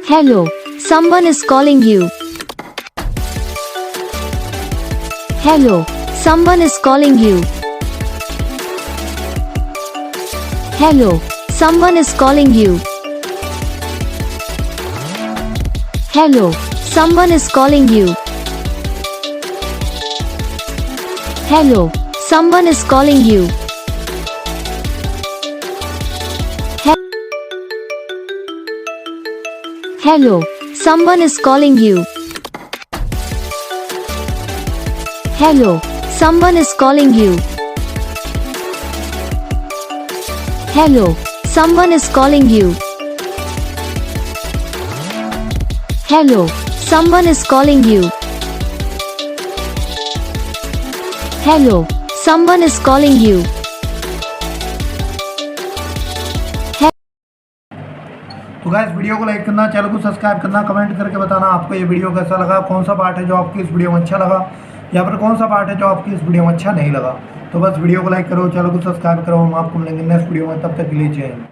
Hello, someone is calling you. Hello, someone is calling you. Hello, someone is calling you. Hello, someone is calling you. Hello, someone is calling you. Hello, someone is calling you. Hello, someone is calling you. Hello, someone is calling you. Hello, someone is calling you. Hello, someone is calling you. तो guys video को like करना, channel को subscribe करना, comment करके बताना आपको ये video कैसा लगा, कौन सा पार्ट है जो आपकी इस वीडियो में अच्छा लगा या फिर कौन सा पार्ट है जो आपकी इस वीडियो में अच्छा नहीं लगा। तो बस वीडियो को लाइक करो, चैनल को सब्सक्राइब करो। हम आपको मिलेंगे नेक्स्ट वीडियो में, तब तक के लिए जय हिंद।